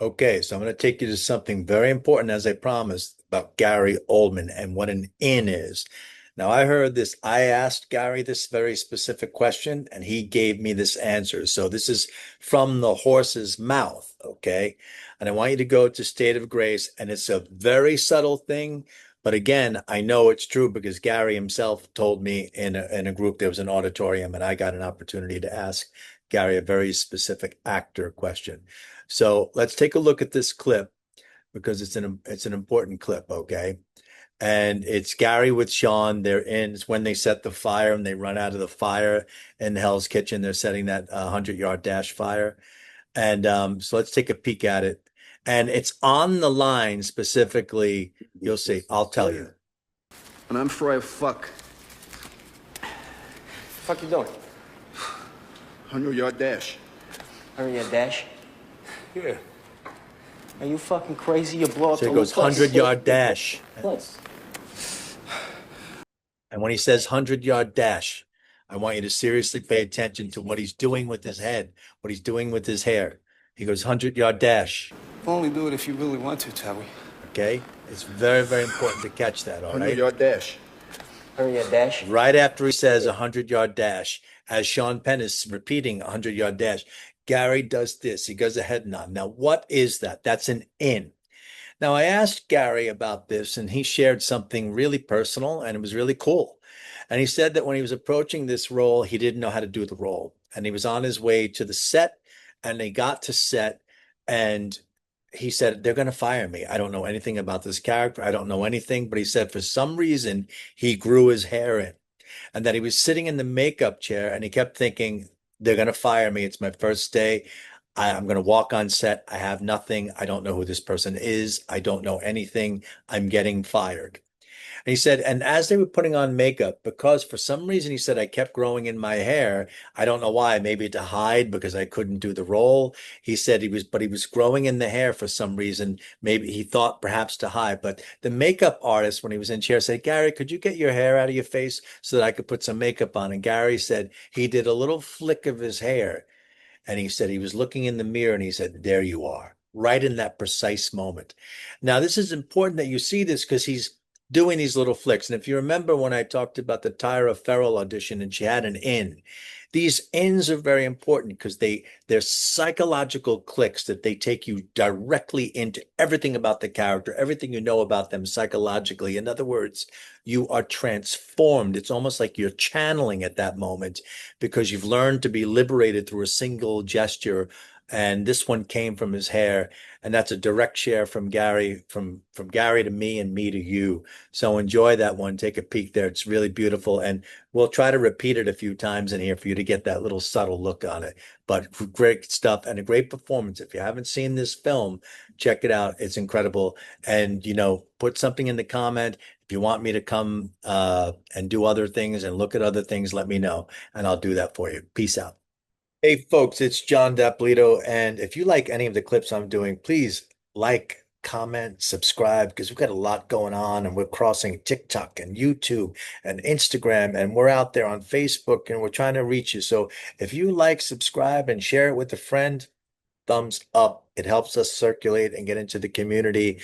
Okay, so I'm going to take you to something very important, as I promised, about Gary Oldman and what an in is. Now, I heard this, I asked Gary this very specific question, and he gave me this answer. So this is from the horse's mouth, okay? And I want you to go to State of Grace, and it's a very subtle thing. But again, I know it's true because Gary himself told me in a group, there was an auditorium, and I got an opportunity to ask Gary a very specific actor question. So let's take a look at this clip because it's an important clip, okay? And it's Gary with Sean. They're in. It's when they set the fire and they run out of the fire in Hell's Kitchen. They're setting that 100-yard dash fire. And so let's take a peek at it. And it's on the line specifically. You'll see. I'll tell you. And I'm for a fuck. Fuck you doing? 100-yard dash. Hurry a dash. Yeah. Are you fucking crazy? You blow up So the it goes whole place. 100-yard dash. Plus. And when he says 100-yard dash, I want you to seriously pay attention to what he's doing with his head, what he's doing with his hair. He goes 100-yard dash. Only do it if you really want to, Towie. Okay? It's very, very important to catch that, all right? 100-yard dash. Hurry a dash. Right after he says 100-yard dash, as Sean Penn is repeating 100-yard dash, Gary does this. He goes a head nod. Now, what is that? That's an in. Now, I asked Gary about this, and he shared something really personal, and it was really cool. And he said that when he was approaching this role, he didn't know how to do the role. And he was on his way to the set, and they got to set, and he said, they're going to fire me. I don't know anything about this character. I don't know anything. But he said, for some reason, he grew his hair in, and that he was sitting in the makeup chair, and he kept thinking, they're going to fire me. It's my first day. I'm going to walk on set. I have nothing. I don't know who this person is. I don't know anything. I'm getting fired. And he said, and as they were putting on makeup, because for some reason he said I kept growing in my hair. I don't know why, maybe to hide because I couldn't do the role. He said but he was growing in the hair for some reason. Maybe he thought perhaps to hide. But the makeup artist, when he was in chair, said, Gary, could you get your hair out of your face so that I could put some makeup on? And Gary said he did a little flick of his hair. And he said he was looking in the mirror and he said, there you are, right in that precise moment. Now, this is important that you see this because he's doing these little flicks. And if you remember when I talked about the Tyra Ferrell audition and she had an in, these ins are very important because they're psychological clicks that they take you directly into everything about the character, everything you know about them psychologically. In other words, you are transformed. It's almost like you're channeling at that moment because you've learned to be liberated through a single gesture. And this one came from his hair, and that's a direct share from Gary, from Gary to me and me to you. So enjoy that one. Take a peek there. It's really beautiful, and we'll try to repeat it a few times in here for you to get that little subtle look on it. But great stuff and a great performance. If you haven't seen this film, check it out. It's incredible. And put something in the comment. If you want me to come and do other things and look at other things, let me know, and I'll do that for you. Peace out. Hey, folks, it's John Dapolito. And if you like any of the clips I'm doing, please like, comment, subscribe, because we've got a lot going on and we're crossing TikTok and YouTube and Instagram, and we're out there on Facebook and we're trying to reach you. So if you like, subscribe, and share it with a friend, thumbs up. It helps us circulate and get into the community.